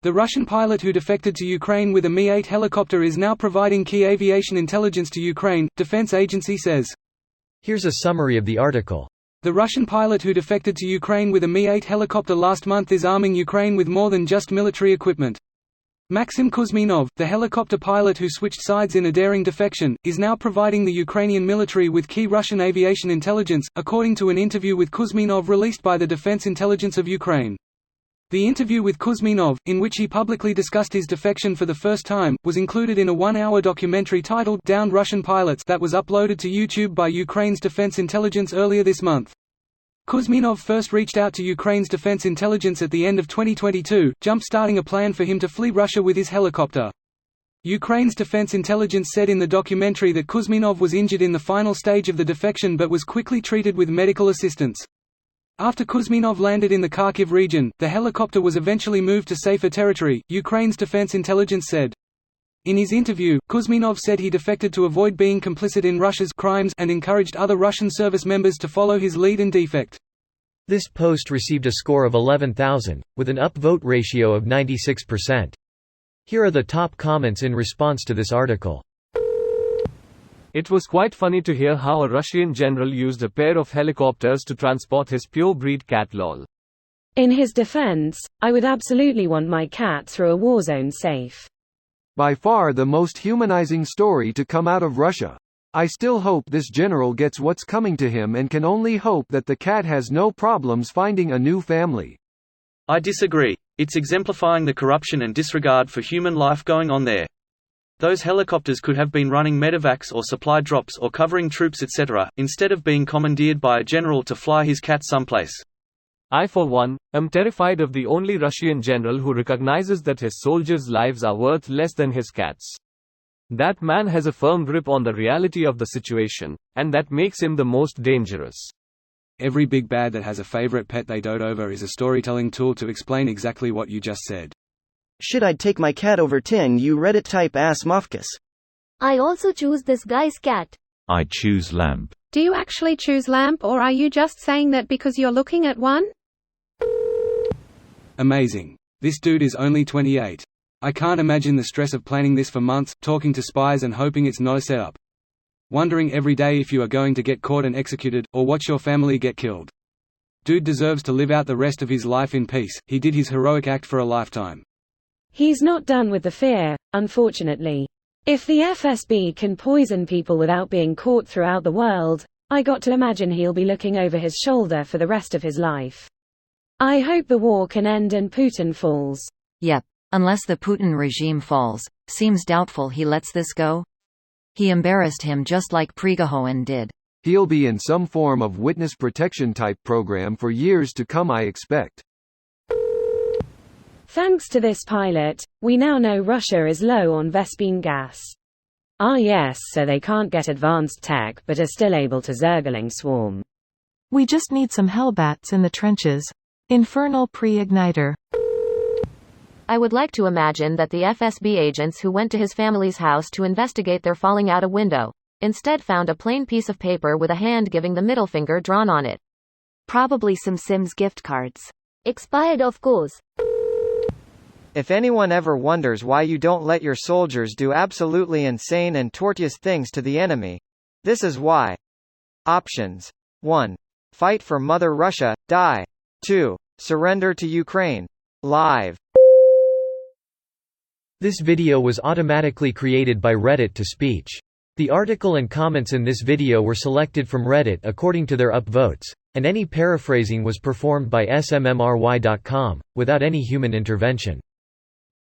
The Russian pilot who defected to Ukraine with a Mi-8 helicopter is now providing key aviation intelligence to Ukraine, defense agency says. Here's a summary of the article. The Russian pilot who defected to Ukraine with a Mi-8 helicopter last month is arming Ukraine with more than just military equipment. Maxim Kuzminov, the helicopter pilot who switched sides in a daring defection, is now providing the Ukrainian military with key Russian aviation intelligence, according to an interview with Kuzminov released by the Defense Intelligence of Ukraine. The interview with Kuzminov, in which he publicly discussed his defection for the first time, was included in a one-hour documentary titled "Downed Russian Pilots" that was uploaded to YouTube by Ukraine's Defense Intelligence earlier this month. Kuzminov first reached out to Ukraine's defense intelligence at the end of 2022, jump-starting a plan for him to flee Russia with his helicopter. Ukraine's defense intelligence said in the documentary that Kuzminov was injured in the final stage of the defection but was quickly treated with medical assistance. After Kuzminov landed in the Kharkiv region, the helicopter was eventually moved to safer territory, Ukraine's defense intelligence said. In his interview, Kuzminov said he defected to avoid being complicit in Russia's crimes and encouraged other Russian service members to follow his lead and defect. This post received a score of 11,000, with an upvote ratio of 96%. Here are the top comments in response to this article. It was quite funny to hear how a Russian general used a pair of helicopters to transport his pure-breed cat lol. In his defense, I would absolutely want my cat through a war zone safe. By far the most humanizing story to come out of Russia. I still hope this general gets what's coming to him and can only hope that the cat has no problems finding a new family. I disagree. It's exemplifying the corruption and disregard for human life going on there. Those helicopters could have been running medevacs or supply drops or covering troops etc., instead of being commandeered by a general to fly his cat someplace. I for one, am terrified of the only Russian general who recognizes that his soldiers' lives are worth less than his cat's. That man has a firm grip on the reality of the situation, and that makes him the most dangerous. Every big bad that has a favorite pet they dote over is a storytelling tool to explain exactly what you just said. Should I take my cat over 10 you Reddit type ass mufkus? I also choose this guy's cat. I choose lamp. Do you actually choose lamp or are you just saying that because you're looking at one? Amazing. This dude is only 28. I can't imagine the stress of planning this for months, talking to spies and hoping it's not a setup. Wondering every day if you are going to get caught and executed, or watch your family get killed. Dude deserves to live out the rest of his life in peace, he did his heroic act for a lifetime. He's not done with the fear, unfortunately. If the FSB can poison people without being caught throughout the world, I got to imagine he'll be looking over his shoulder for the rest of his life. I hope the war can end and Putin falls. Yep, unless the Putin regime falls, seems doubtful he lets this go. He embarrassed him just like Prigozhin did. He'll be in some form of witness protection type program for years to come I expect. Thanks to this pilot, we now know Russia is low on Vespene gas. Ah yes, so they can't get advanced tech but are still able to zergling swarm. We just need some hellbats in the trenches. Infernal pre-igniter. I would like to imagine that the FSB agents who went to his family's house to investigate their falling out a window, instead found a plain piece of paper with a hand giving the middle finger drawn on it. Probably some Sims gift cards. Expired of course. If anyone ever wonders why you don't let your soldiers do absolutely insane and tortuous things to the enemy, this is why. Options. 1. Fight for Mother Russia, die. 2. Surrender to Ukraine. Live. This video was automatically created by Reddit to speech. The article and comments in this video were selected from Reddit according to their upvotes, and any paraphrasing was performed by smmry.com, without any human intervention.